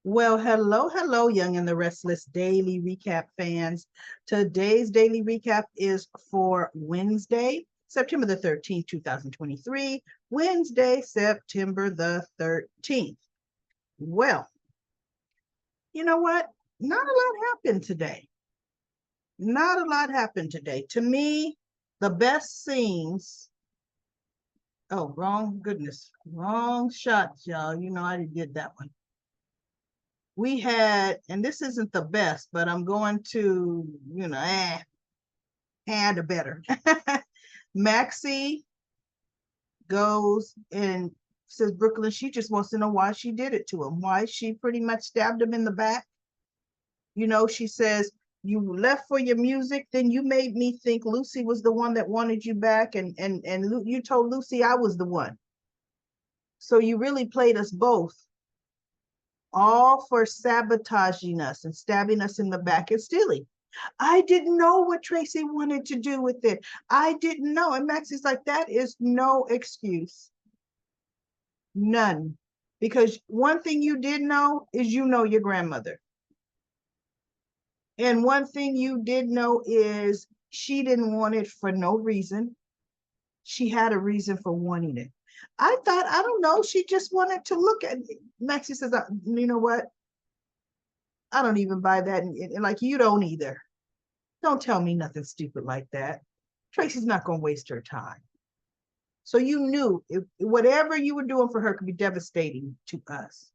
Well, hello, Young and the Restless Daily Recap fans. Today's daily recap is for Wednesday, September the 13th, 2023. Wednesday, September the 13th. Well, you know what? Not a lot happened today. Not a lot happened today. To me, the best scenes. Oh, wrong, goodness. Wrong shots, y'all. You know, I did that one. We had, and this isn't the best, but I'm going to, had a better. Maxie goes and says, Brooklyn, she just wants to know why she did it to him, why she pretty much stabbed him in the back. You know, she says, you left for your music, then you made me think Lucy was the one that wanted you back, and you told Lucy I was the one. So you really played us both, all for sabotaging us and stabbing us in the back and stealing. I didn't know what Tracy wanted to do with it. I didn't know. And Maxie's like, that is no excuse. None. Because one thing you did know is you know your grandmother. And one thing you did know is she didn't want it for no reason. She had a reason for wanting it. I thought, I don't know, she just wanted to look at it. Maxie says, you know what? I don't even buy that. And like, you don't either. Don't tell me nothing stupid like that. Tracy's not going to waste her time. So you knew whatever you were doing for her could be devastating to us.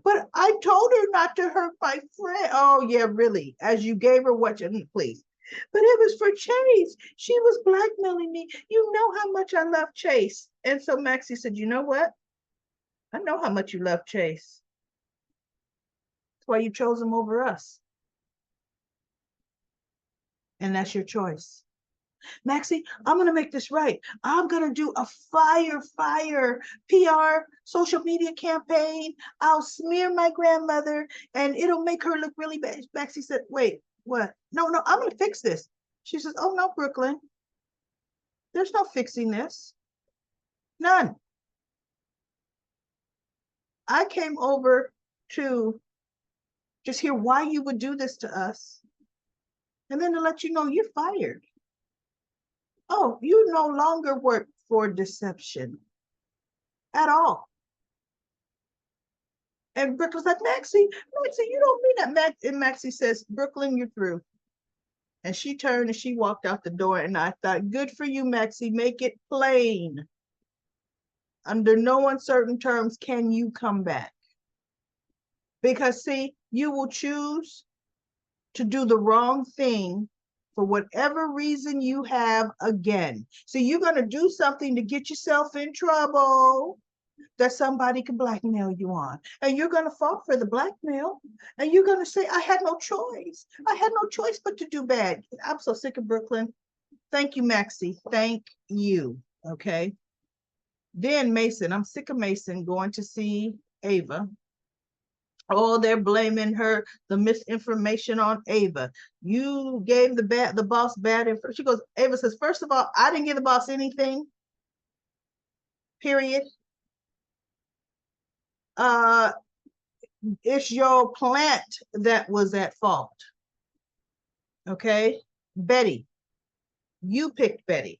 But I told her not to hurt my friend. Oh, yeah, really. As you gave her what you, please. But it was for Chase. She was blackmailing me. You know how much I love Chase. And so Maxie said, you know what? I know how much you love Chase. That's why you chose him over us. And that's your choice. Maxie, I'm going to make this right. I'm going to do a fire PR social media campaign. I'll smear my grandmother and it'll make her look really bad. Maxie said, wait, what? No, I'm going to fix this. She says, oh, no, Brooklyn. There's no fixing this. None. I came over to just hear why you would do this to us. And then to let you know you're fired. Oh, you no longer work for deception at all. And Brooklyn's like, Maxie, you don't mean that. And Maxie says, Brooklyn, you're through. And she turned and she walked out the door. And I thought, good for you, Maxie. Make it plain. Under no uncertain terms can you come back. Because, see, you will choose to do the wrong thing for whatever reason you have again. So you're going to do something to get yourself in trouble that somebody can blackmail you on. And you're going to fall for the blackmail. And you're going to say, I had no choice. I had no choice but to do bad. I'm so sick of Brooklyn. Thank you, Maxie. Thank you. Okay. Then Mason, I'm sick of Mason going to see Ava. Oh, they're blaming her, the misinformation on Ava. You gave the boss bad information. She goes, Ava says, first of all, I didn't give the boss anything. Period. It's your plant that was at fault. Okay, Betty, you picked Betty.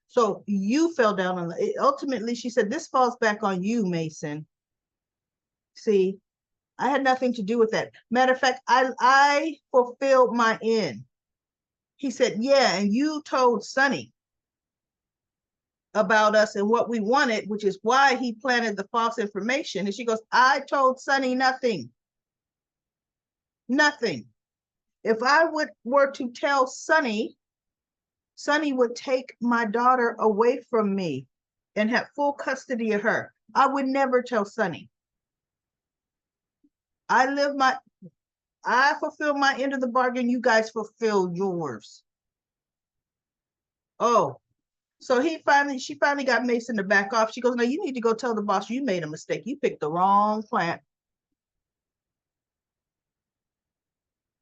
So you fell down on the, ultimately she said, this falls back on you, Mason. See, I had nothing to do with that. Matter of fact, I fulfilled my end. He said, yeah, and you told Sonny about us and what we wanted, which is why he planted the false information. And she goes, I told Sonny nothing. Nothing. If I were to tell Sonny, Sonny would take my daughter away from me and have full custody of her. I would never tell Sonny. I fulfill my end of the bargain. You guys fulfill yours. Oh, so she finally got Mason to back off. She goes, no, you need to go tell the boss you made a mistake. You picked the wrong plant.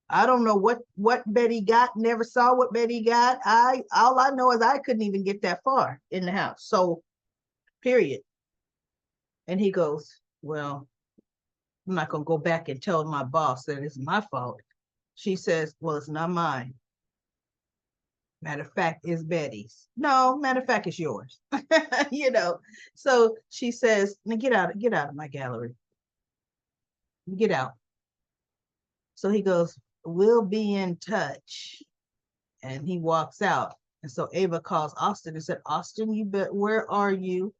I don't know what Betty got. Never saw what Betty got. All I know is I couldn't even get that far in the house. So, period. And he goes, well, I'm not going to go back and tell my boss that it's my fault. She says, well, it's not mine. Matter of fact, it's Betty's. No, matter of fact, it's yours. You know. So she says, now get out of my gallery. Get out. So he goes, we'll be in touch. And he walks out. And so Ava calls Austin and said, Austin, where are you?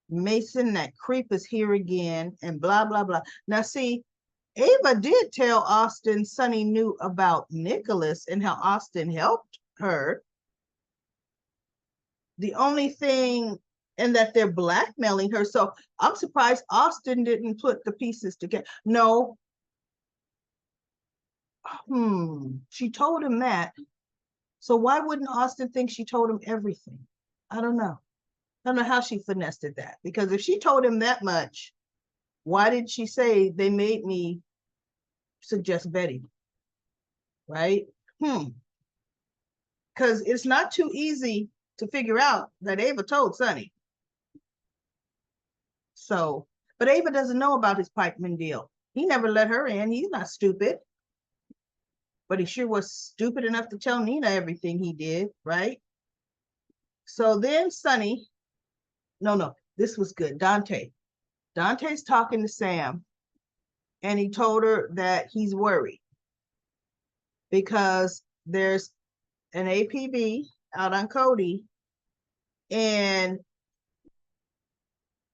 Mason, that creep is here again, and blah, blah, blah. Now, see, Ava did tell Austin Sonny knew about Nicholas and how Austin helped her. The only thing, and that they're blackmailing her. So I'm surprised Austin didn't put the pieces together. No. She told him that. So why wouldn't Austin think she told him everything? I don't know. I don't know how she finessed that. Because if she told him that much, why did she say they made me suggest Betty? Right? Because it's not too easy to figure out that Ava told Sonny. So, but Ava doesn't know about his pikeman deal. He never let her in. He's not stupid. But he sure was stupid enough to tell Nina everything he did, right? So then Sonny, no, this was good. Dante's talking to Sam, and he told her that he's worried because there's an APB out on Cody, and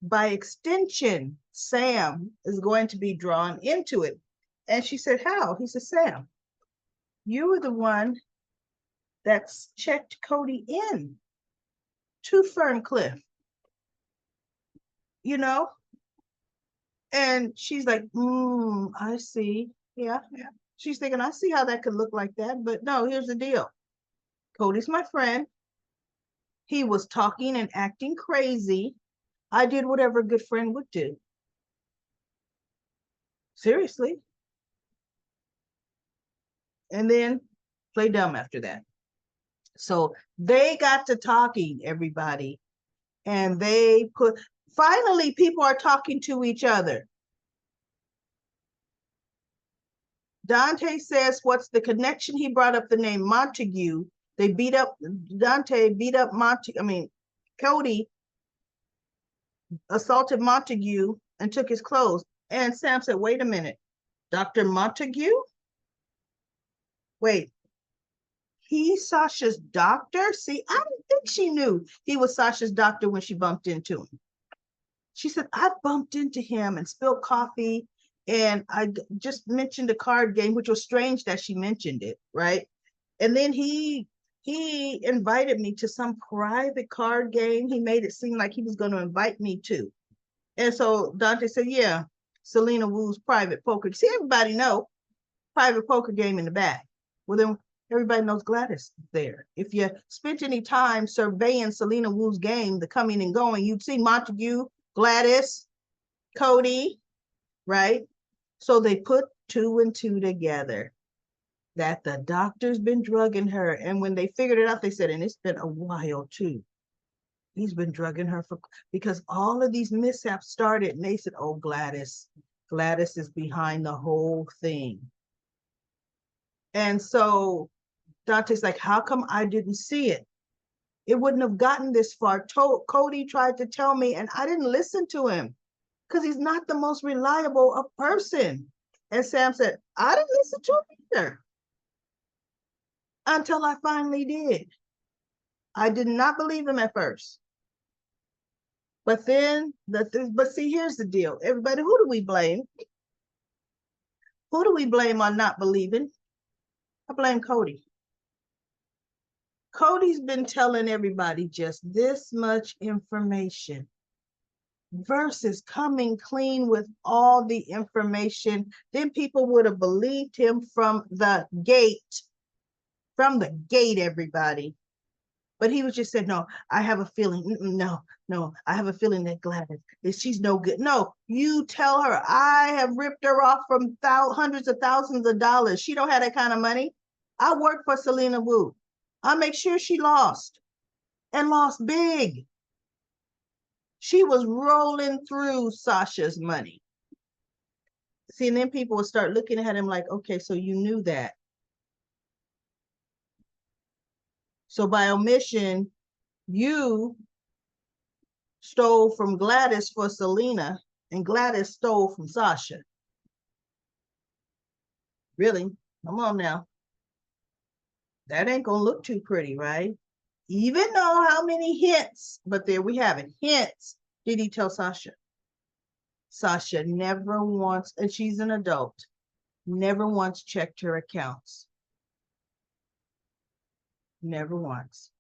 by extension, Sam is going to be drawn into it. And she said, how? He said, Sam, you were the one that's checked Cody in to Ferncliff, you know? And she's like, I see. Yeah. She's thinking, I see how that could look like that. But no, here's the deal. Cody's my friend. He was talking and acting crazy. I did whatever a good friend would do. Seriously. And then play dumb after that. So they got to talking, everybody. And finally, people are talking to each other. Dante says, what's the connection? He brought up the name Montague. Dante beat up Cody assaulted Montague and took his clothes. And Sam said, wait a minute, Dr. Montague? Wait, he's Sasha's doctor? See, I didn't think she knew he was Sasha's doctor when she bumped into him. She said, I bumped into him and spilled coffee, and I just mentioned a card game, which was strange that she mentioned it, right? And then he invited me to some private card game. He made it seem like he was going to invite me to. And so Dante said, yeah, Selena Wu's private poker. See, everybody know private poker game in the back. Well, then everybody knows Gladys is there. If you spent any time surveying Selena Wu's game, the coming and going, you'd see Montague, Gladys, Cody, right? So they put 2 and 2 together, that the doctor's been drugging her. And when they figured it out, they said, and it's been a while too. He's been drugging her because all of these mishaps started, and they said, oh, Gladys is behind the whole thing. And so Dante's like, how come I didn't see it? It wouldn't have gotten this far. Cody tried to tell me, and I didn't listen to him because he's not the most reliable of person. And Sam said, I didn't listen to him either until I finally did. I did not believe him at first. But then, but see, here's the deal. Everybody, who do we blame? Who do we blame on not believing? I blame Cody. Cody's been telling everybody just this much information versus coming clean with all the information. Then people would have believed him from the gate. From the gate, everybody. But he was just said, no, I have a feeling. No, I have a feeling that Gladys, she's no good. No, you tell her I have ripped her off from hundreds of thousands of dollars. She don't have that kind of money. I work for Selena Wu. I make sure she lost and lost big. She was rolling through Sasha's money. See, and then people would start looking at him like, okay, so you knew that. So by omission, you stole from Gladys for Selena, and Gladys stole from Sasha. Really? Come on now. That ain't gonna look too pretty, right? Even though how many hints, but there we have it. Hints did he tell Sasha? Sasha never once, and she's an adult, never once checked her accounts. Never once.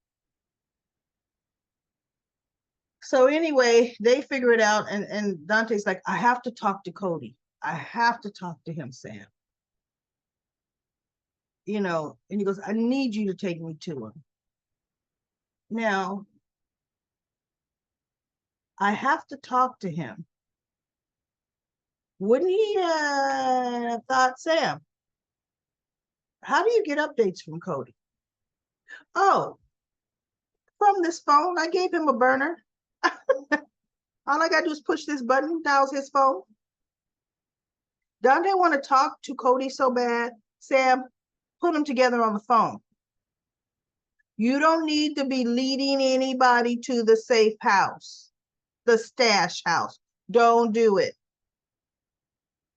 So anyway, they figure it out, and Dante's like, I have to talk to Cody. I have to talk to him, Sam. You know, and he goes, I need you to take me to him. Now, I have to talk to him. Wouldn't he have thought, Sam, how do you get updates from Cody? Oh, from this phone. I gave him a burner. All I gotta do is push this button, dials his phone. Dante want to talk to Cody so bad. Sam, put them together on the phone. You don't need to be leading anybody to the safe house, the stash house. Don't do it.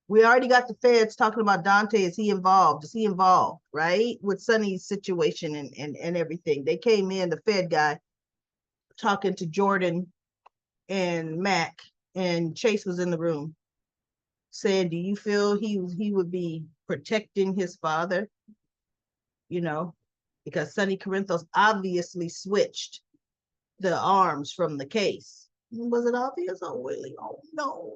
We already got the feds talking about Dante. Is he involved? Is he involved, right? With Sonny's situation and everything. They came in, the Fed guy, talking to Jordan and Mac, and Chase was in the room, saying, do you feel he would be protecting his father? You know, because Sonny Corinthos obviously switched the arms from the case. Was it obvious? Oh, really? Oh, no.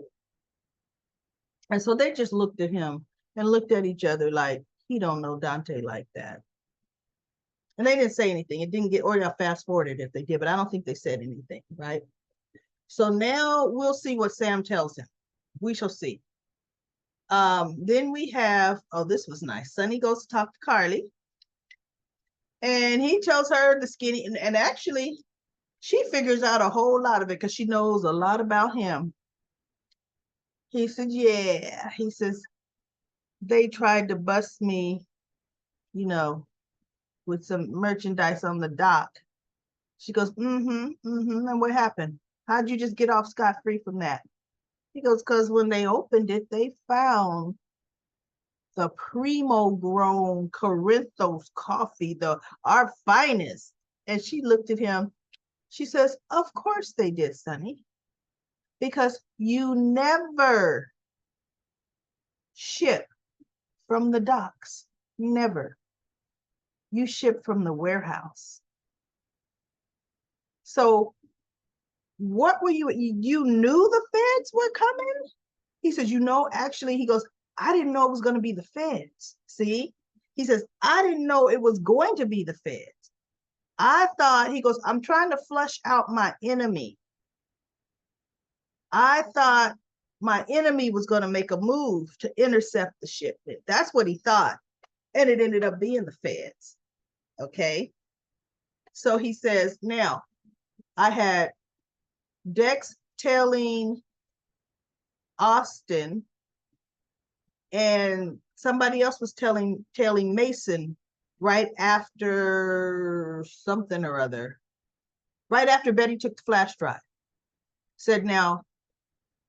And so they just looked at him and looked at each other like, he don't know Dante like that. And they didn't say anything. It didn't get, or I fast forwarded if they did, but I don't think they said anything, right? So now we'll see what Sam tells him. We shall see. Then we have, oh, this was nice. Sonny goes to talk to Carly. And he tells her the skinny, and actually, she figures out a whole lot of it because she knows a lot about him. He said, yeah. He says, they tried to bust me, you know, with some merchandise on the dock. She goes, and what happened? How'd you just get off scot-free from that? He goes, because when they opened it, they found the primo grown Corinthos coffee, our finest. And she looked at him. She says, of course they did, Sonny, because you never ship from the docks. Never. You ship from the warehouse. So what were you knew the feds were coming? He says, you know, actually, he goes, I didn't know it was going to be the feds. See? He says, I didn't know it was going to be the feds. I thought, he goes, I'm trying to flush out my enemy. I thought my enemy was going to make a move to intercept the shipment. That's what he thought. And it ended up being the feds. Okay. So he says, now I had Dex telling Austin, and somebody else was telling Mason right after something or other, right after Betty took the flash drive. Said, now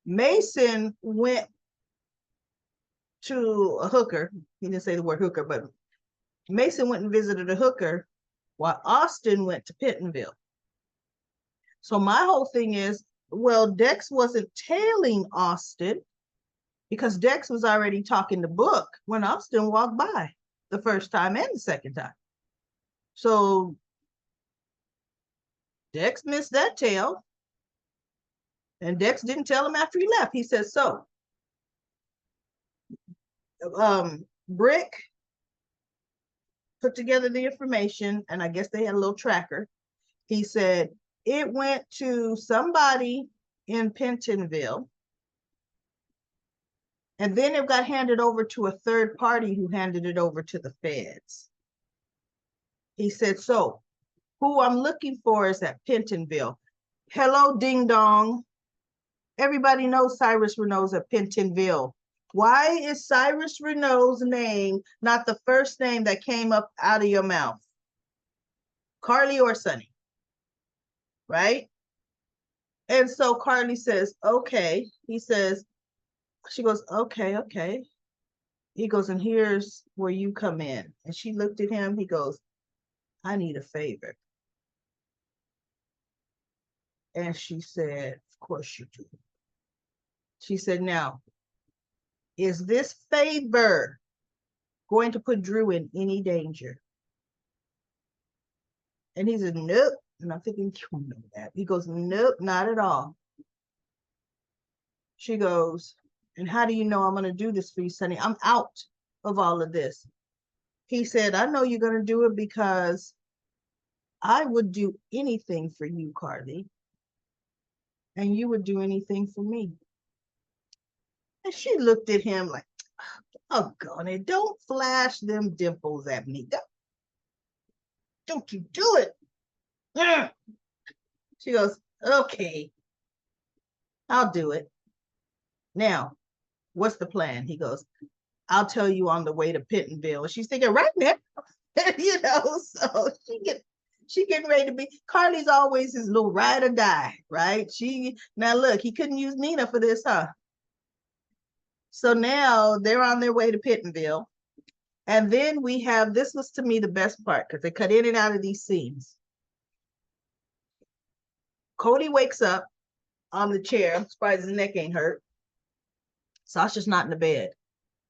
Mason went to a hooker. He didn't say the word hooker, but Mason went and visited a hooker while Austin went to Pentonville. So my whole thing is, well, Dex wasn't tailing Austin because Dex was already talking to Book when Austin walked by the first time and the second time. So Dex missed that tail. And Dex didn't tell him after he left. He says, so Brick put together the information, and I guess they had a little tracker. He said it went to somebody in Pentonville, and then it got handed over to a third party who handed it over to the feds. He said, so who I'm looking for is at Pentonville. Hello, ding dong. Everybody knows Cyrus Renault's at Pentonville. Why is Cyrus Renault's name not the first name that came up out of your mouth? Carly or Sonny, right? And so Carly says, okay. He says, she goes, okay, okay. He goes, and here's where you come in. And she looked at him. He goes, I need a favor. And she said, of course you do. She said, now, is this favor going to put Drew in any danger? And he said, nope. And I'm thinking, you know that. He goes, nope, not at all. She goes, and how do you know I'm going to do this for you, Sonny? I'm out of all of this. He said, I know you're going to do it because I would do anything for you, Carly, and you would do anything for me. And she looked at him like, oh, God, don't flash them dimples at me. Don't you do it. She goes, okay, I'll do it. Now, what's the plan? He goes, I'll tell you on the way to Pentonville. And she's thinking, right now, you know, so she getting ready to be, Carly's always his little ride or die, right? Now look, he couldn't use Nina for this, huh? So now they're on their way to Pentonville. And then we have, this was to me the best part because they cut in and out of these scenes. Cody wakes up on the chair. I'm surprised his neck ain't hurt. Sasha's not in the bed.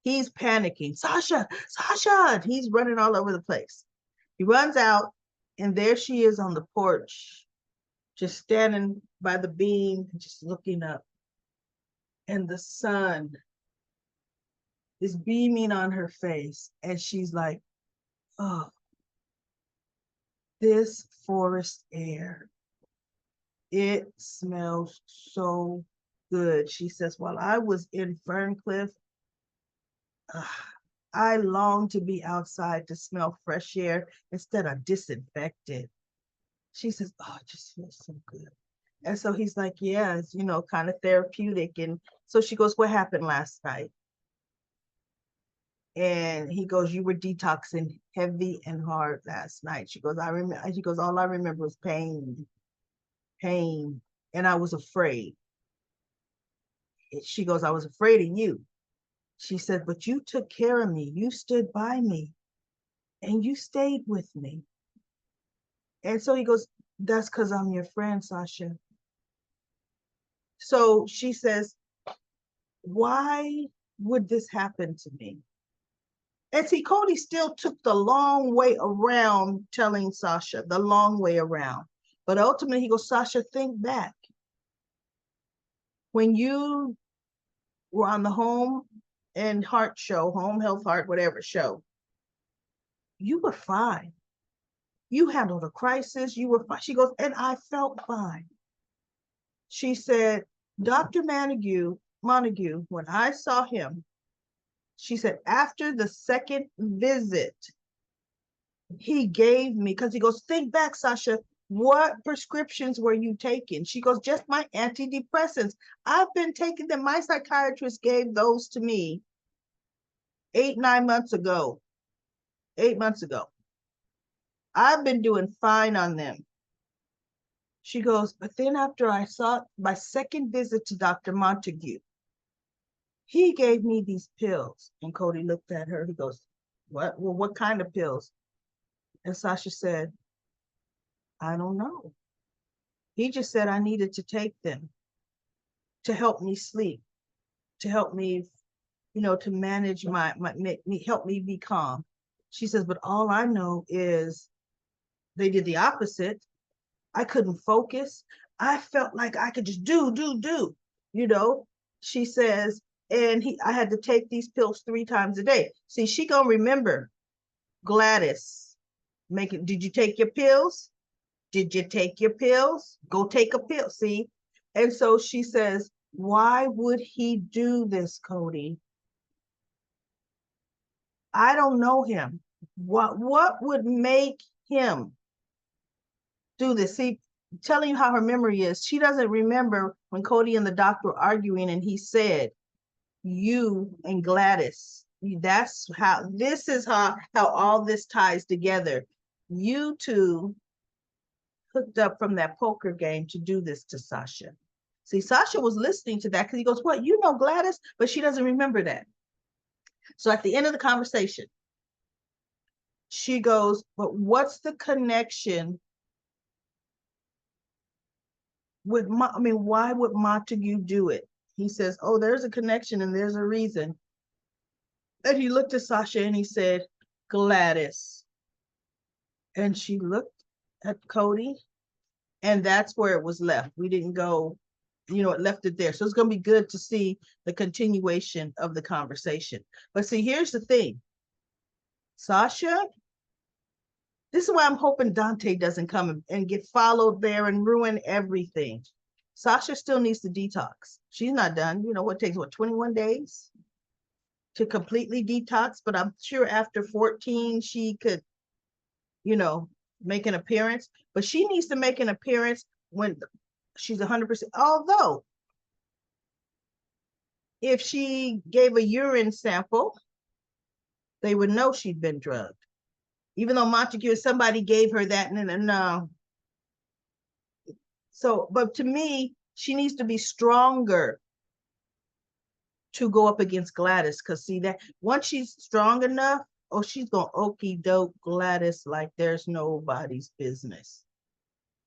He's panicking. Sasha, Sasha. He's running all over the place. He runs out, and there she is on the porch, just standing by the beam, just looking up. And the sun is beaming on her face. And she's like, oh, this forest air, it smells so good. She says, while I was in Ferncliff, I long to be outside to smell fresh air instead of disinfected. She says, oh, it just feels so good. And so he's like, yeah, it's, you know, kind of therapeutic. And so she goes, what happened last night? And he goes, you were detoxing heavy and hard last night. She goes, I remember. She goes, all I remember was pain. And I was afraid. She goes, I was afraid of you. She said, but you took care of me. You stood by me and you stayed with me. And so he goes, that's because I'm your friend, Sasha. So she says, why would this happen to me? And see, Cody still took the long way around telling Sasha, the long way around. But ultimately, he goes, Sasha, think back. When you were on the Home and Heart show, Home Health Heart, whatever show, you were fine. You handled a crisis. You were fine. She goes, and I felt fine. She said, Dr. Montague, when I saw him, she said, after the second visit, he gave me, because he goes, think back, Sasha, what prescriptions were you taking? She goes, just my antidepressants. I've been taking them. My psychiatrist gave those to me 9 months ago. 8 months ago. I've been doing fine on them. She goes, but then after I saw my second visit to Dr. Montague, he gave me these pills. And Cody looked at her. He goes, what? Well, what kind of pills? And Sasha said, I don't know. He just said I needed to take them to help me sleep, to help me, you know, to manage help me be calm. She says, but all I know is they did the opposite. I couldn't focus. I felt like I could just do, you know. She says, and I had to take these pills 3 times a day. See, she gonna remember Gladys. Did you take your pills? Did you take your pills? Go take a pill, see? And so she says, why would he do this, Cody? I don't know him. What would make him do this? See, telling you how her memory is, she doesn't remember when Cody and the doctor were arguing and he said, you and Gladys. That's how, this is how all this ties together. You two hooked up from that poker game to do this to Sasha. See, Sasha was listening to that because he goes, what, you know Gladys? But she doesn't remember that. So at the end of the conversation, she goes, but what's the connection with, I mean, why would Montague do it? He says, oh, there's a connection and there's a reason. And he looked at Sasha and he said, Gladys. And she looked at Cody, and that's where it was left. We didn't go, it left it there. So it's going to be good to see the continuation of the conversation. But see, here's the thing. Sasha, this is why I'm hoping Dante doesn't come and get followed there and ruin everything. Sasha still needs to detox. She's not done. What takes, 21 days to completely detox? But I'm sure after 14, she could, make an appearance. But she needs to make an appearance when she's 100%. Although, if she gave a urine sample, they would know she'd been drugged. Even though Montague, somebody gave her that, no. So, but to me, she needs to be stronger to go up against Gladys. Because see that once she's strong enough, she's gonna okey doke Gladys like there's nobody's business.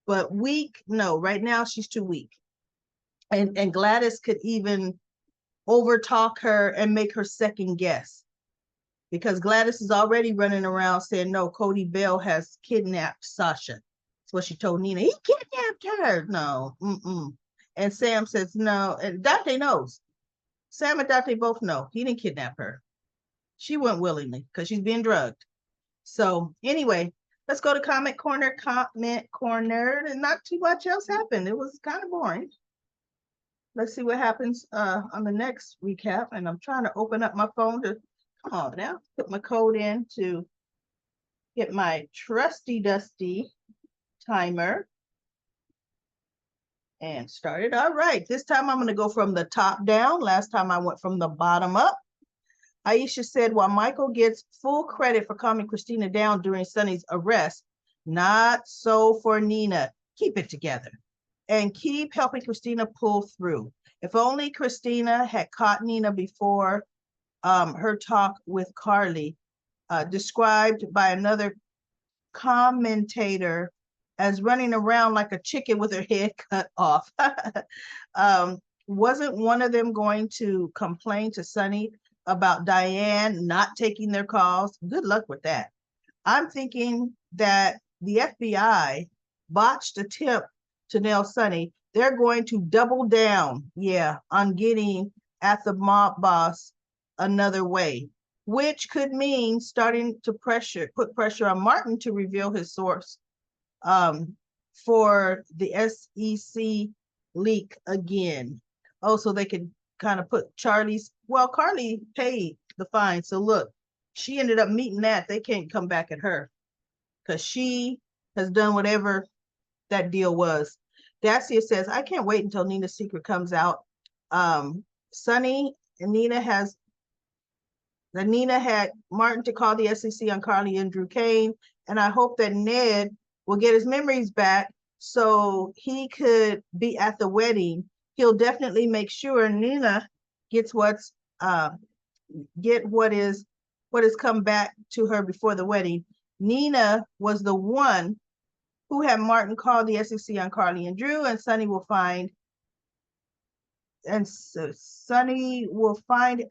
But weak, no, right now she's too weak. And Gladys could even overtalk her and make her second guess. Because Gladys is already running around saying, no, Cody Bell has kidnapped Sasha. That's what she told Nina. He kidnapped her. No. And Sam says, no. And Dante knows. Sam and Dante both know. He didn't kidnap her. She went willingly because she's being drugged. So anyway, let's go to comment corner. And not too much else happened. It was kind of boring. Let's see what happens on the next recap. And I'm trying to open up my phone to, come on now, put my code in to get my trusty dusty timer and start it. All right, this time I'm going to go from the top down. Last time I went from the bottom up. Aisha said, while Michael gets full credit for calming Christina down during Sonny's arrest, not so for Nina. Keep it together and keep helping Christina pull through. If only Christina had caught Nina before her talk with Carly, described by another commentator as running around like a chicken with her head cut off. Wasn't one of them going to complain to Sonny about Diane not taking their calls? Good luck with that. I'm thinking that the FBI botched attempt to nail Sonny. They're going to double down, on getting at the mob boss another way, which could mean starting to put pressure on Martin to reveal his source for the SEC leak again. So they could kind of put Carly paid the fine. So look, she ended up meeting that. They can't come back at her because she has done whatever that deal was. Dacia says, I can't wait until Nina's secret comes out. Sonny and Nina had Martin to call the SEC on Carly and Drew Kane. And I hope that Ned will get his memories back so he could be at the wedding. He'll definitely make sure Nina gets what has come back to her before the wedding. Nina was the one who had Martin call the SEC on Carly and Drew, and Sonny will find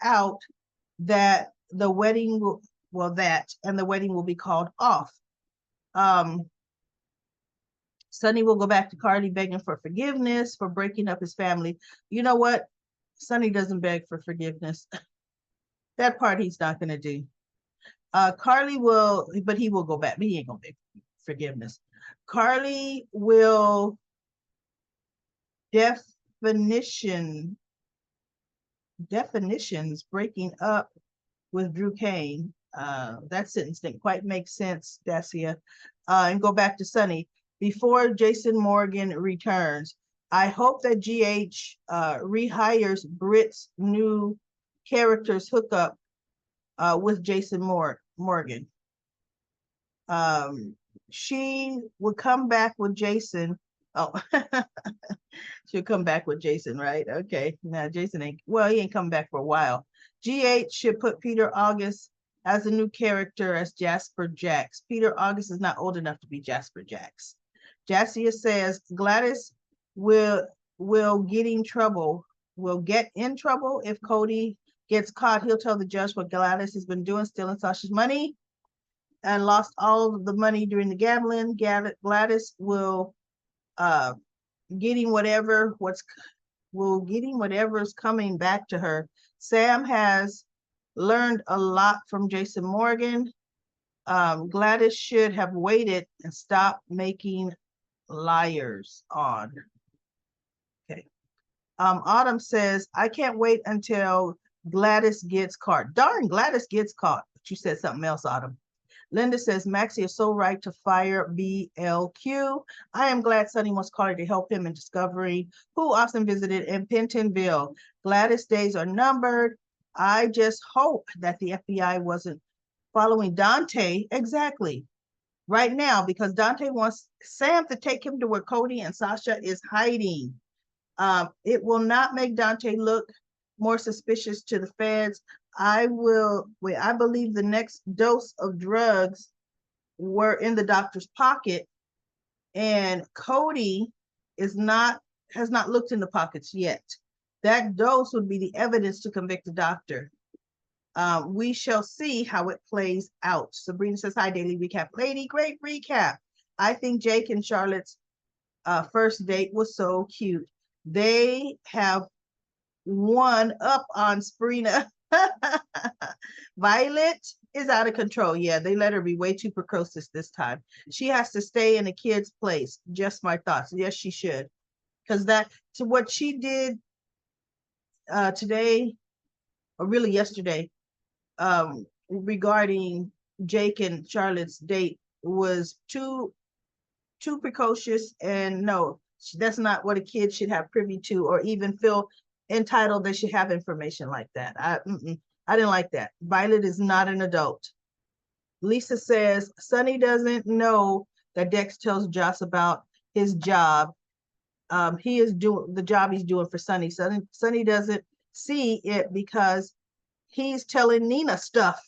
out that the wedding will be called off. Sonny will go back to Carly begging for forgiveness for breaking up his family. You know what? Sonny doesn't beg for forgiveness. That part he's not going to do. Carly will, but he will go back. But he ain't going to beg for forgiveness. Carly will definitions breaking up with Drew Kane. That sentence didn't quite make sense, Dacia. And go back to Sonny. Before Jason Morgan returns, I hope that GH rehires Britt's new character's hookup with Jason Morgan. She would come back with Jason. Oh, she'll come back with Jason, right? Okay. Now Jason ain't, well, he ain't coming back for a while. GH should put Peter August as a new character as Jasper Jacks. Peter August is not old enough to be Jasper Jacks. Jassia says Gladys will get in trouble. Will get in trouble if Cody gets caught. He'll tell the judge what Gladys has been doing, stealing Sasha's money, and lost all of the money during the gambling. Gladys will getting whatever's coming back to her. Sam has learned a lot from Jason Morgan. Gladys should have waited and stopped making liars on. Okay. Autumn says, I can't wait until Gladys gets caught. Darn, Gladys gets caught. But you said something else, Autumn. Linda says, Maxie is so right to fire BLQ. I am glad Sonny wants Carter to help him in discovering who Austin visited in Pentonville. Gladys' days are numbered. I just hope that the FBI wasn't following Dante exactly right now, because Dante wants Sam to take him to where Cody and Sasha is hiding. It will not make Dante look more suspicious to the feds. I believe the next dose of drugs were in the doctor's pocket, and Cody has not looked in the pockets yet. That dose would be the evidence to convict the doctor. We shall see how it plays out. Sabrina says, hi, Daily Recap. Lady, great recap. I think Jake and Charlotte's first date was so cute. They have one up on Sabrina. Violet is out of control. Yeah, they let her be way too precocious this time. She has to stay in a kid's place. Just my thoughts. Yes, she should. Because to what she did today, or really yesterday, regarding Jake and Charlotte's date was too precocious, and no, that's not what a kid should have privy to, or even feel entitled they should have information like that. I didn't like that. Violet is not an adult. Lisa says Sonny doesn't know that Dex tells Joss about his job. He is doing the job he's doing for Sonny. Sonny doesn't see it because he's telling Nina stuff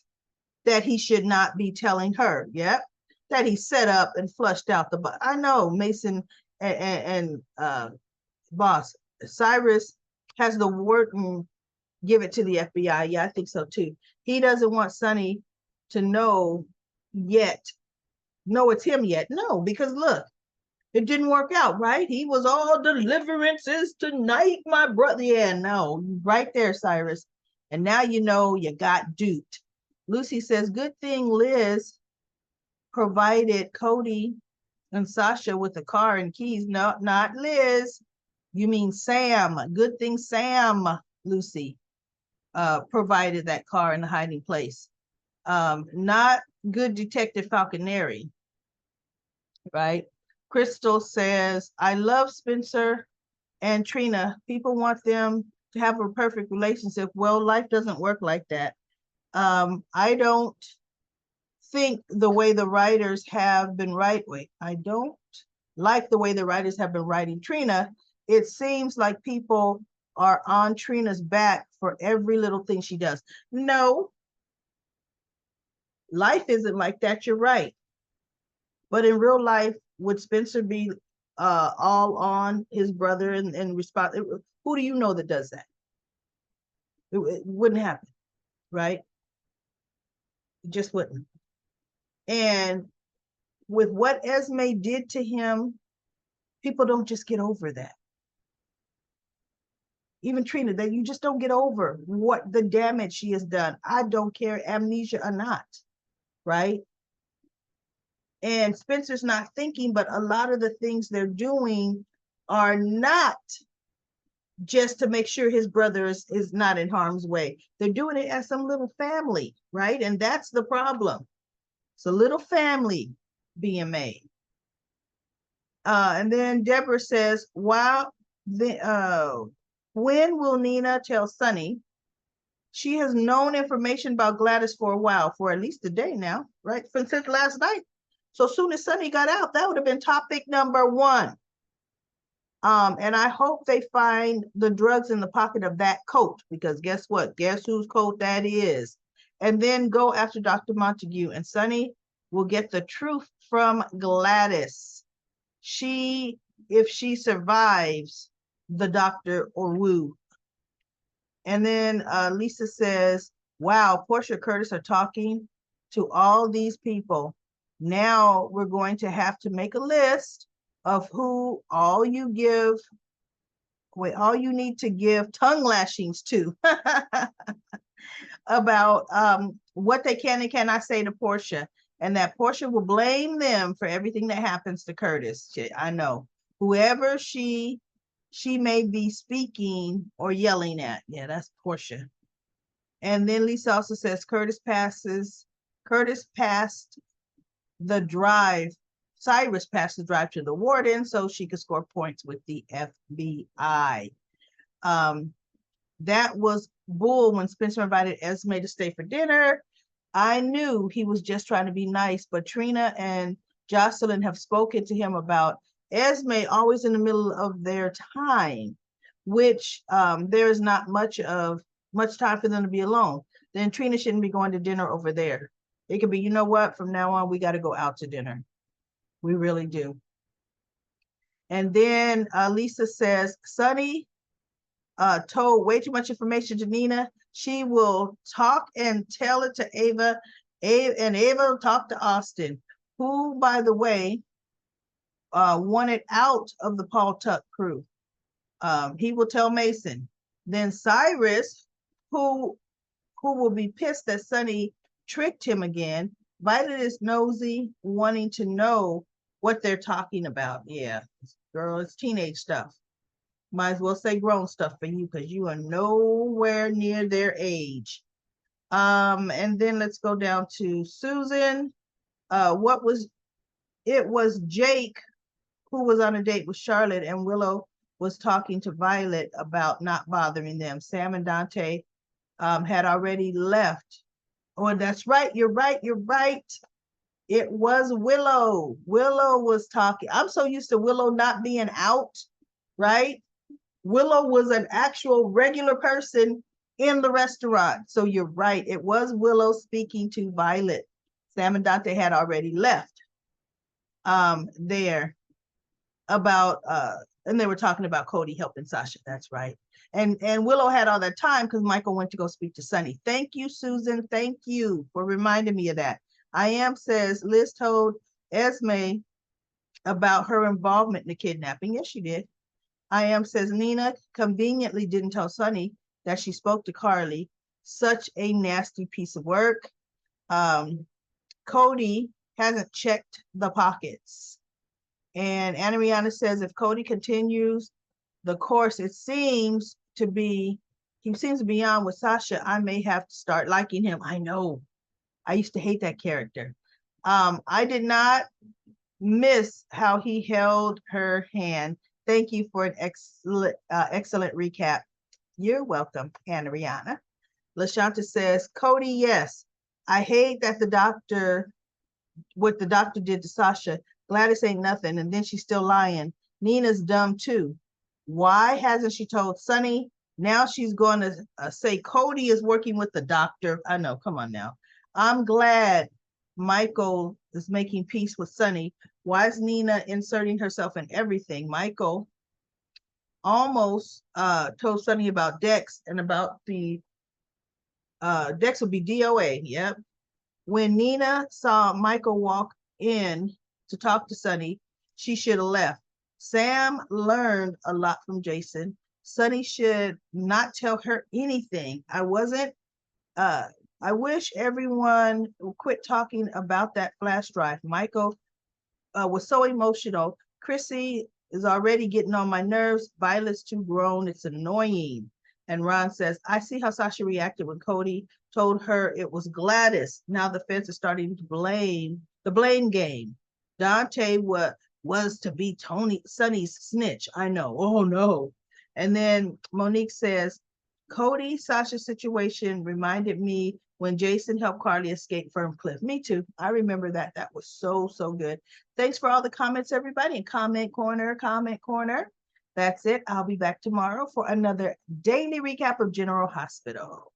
that he should not be telling her. Yep. That he set up and flushed out the. I know Mason and boss Cyrus has the word and give it to the FBI. Yeah, I think so too. He doesn't want Sonny to know yet. No, it's him yet. No, because look, it didn't work out, right? He was all deliverances tonight, my brother. Yeah, no, right there, Cyrus. And now you know you got duped. Lucy says, good thing Liz provided Cody and Sasha with a car and keys. No, not Liz. You mean Sam. Good thing Sam, Lucy, provided that car in the hiding place. Not good Detective Falconeri, right? Crystal says, I love Spencer and Trina. People want them to have a perfect relationship. Well, life doesn't work like that. I don't think the way the writers have been I don't like the way the writers have been writing Trina. It seems like people are on Trina's back for every little thing she does. No, life isn't like that. You're right. But in real life, would Spencer be all on his brother and respond? Who do you know that does that? It wouldn't happen, right? It just wouldn't. And with what Esme did to him, people don't just get over that. Even Trina, that you just don't get over what the damage she has done. I don't care, amnesia or not, right? And Spencer's not thinking, but a lot of the things they're doing are not just to make sure his brother is not in harm's way. They're doing it as some little family, right? And that's the problem. It's a little family being made. And then Deborah says, wow, when will Nina tell Sonny She has known information about Gladys for a while, for at least a day now, right? Since last night. So soon as Sonny got out, that would have been topic number one. And I hope they find the drugs in the pocket of that coat, because guess what? Guess whose coat that is? And then go after Dr. Montague, and Sonny will get the truth from Gladys. If she survives the doctor or Wu. And then Lisa says, wow, Portia Curtis are talking to all these people. Now we're going to have to make a list of who all you need to give tongue lashings to about what they can and cannot say to Portia, and that Portia will blame them for everything that happens to Curtis. I know whoever she may be speaking or yelling at. Yeah, that's Portia. And then Lisa also says Curtis passed the drive. Cyrus passed the drive to the warden so she could score points with the FBI. That was bull when Spencer invited Esme to stay for dinner. I knew he was just trying to be nice, but Trina and Jocelyn have spoken to him about Esme always in the middle of their time, which there is not much time for them to be alone. Then Trina shouldn't be going to dinner over there. It could be, you know what, from now on, we got to go out to dinner. We really do. And then Lisa says, Sonny told way too much information to Nina. She will talk and tell it to Ava, and Ava will talk to Austin, who, by the way, wanted out of the Paul Tuck crew. He will tell Mason. Then Cyrus, who will be pissed that Sonny tricked him again. Violet is nosy, wanting to know what they're talking about. Yeah, girl, it's teenage stuff. Might as well say grown stuff for you, because you are nowhere near their age. And then let's go down to Susan. It was Jake who was on a date with Charlotte, and Willow was talking to Violet about not bothering them. Sam and Dante had already left. Oh, that's right. You're right. It was Willow. Willow was talking. I'm so used to Willow not being out, right? Willow was an actual regular person in the restaurant. So you're right. It was Willow speaking to Violet. Sam and Dante had already left there about, and they were talking about Cody helping Sasha. That's right. And Willow had all that time because Michael went to go speak to Sonny. Thank you, Susan. Thank you for reminding me of that. I am says Liz told Esme about her involvement in the kidnapping. Yes, she did. I am says Nina conveniently didn't tell Sonny that she spoke to Carly. Such a nasty piece of work. Cody hasn't checked the pockets. And Anna Rihanna says if Cody continues the course, he seems to be on with Sasha, I may have to start liking him. I know. I used to hate that character. I did not miss how he held her hand. Thank you for an excellent recap. You're welcome, Anna Rihanna. LaShanta says, Cody, yes. I hate that what the doctor did to Sasha. Gladys ain't nothing, and then she's still lying. Nina's dumb too. Why hasn't she told Sonny? Now she's going to say Cody is working with the doctor. I know, come on now. I'm glad Michael is making peace with Sonny. Why is Nina inserting herself in everything? Michael almost told Sonny about Dex and about the Dex would be DOA. Yep. When Nina saw Michael walk in to talk to Sonny, she should have left. Sam learned a lot from Jason. Sonny should not tell her anything. I wish everyone would quit talking about that flash drive. Michael was so emotional. Chrissy is already getting on my nerves. Violet's too grown. It's annoying. And Ron says, I see how Sasha reacted when Cody told her it was Gladys. Now the feds are starting to blame the blame game. Dante was to be Sonny's snitch. I know. Oh no. And then Monique says, Cody, Sasha's situation reminded me when Jason helped Carly escape Ferncliff. Me too. I remember that. That was so, so good. Thanks for all the comments, everybody. And comment corner, comment corner. That's it. I'll be back tomorrow for another daily recap of General Hospital.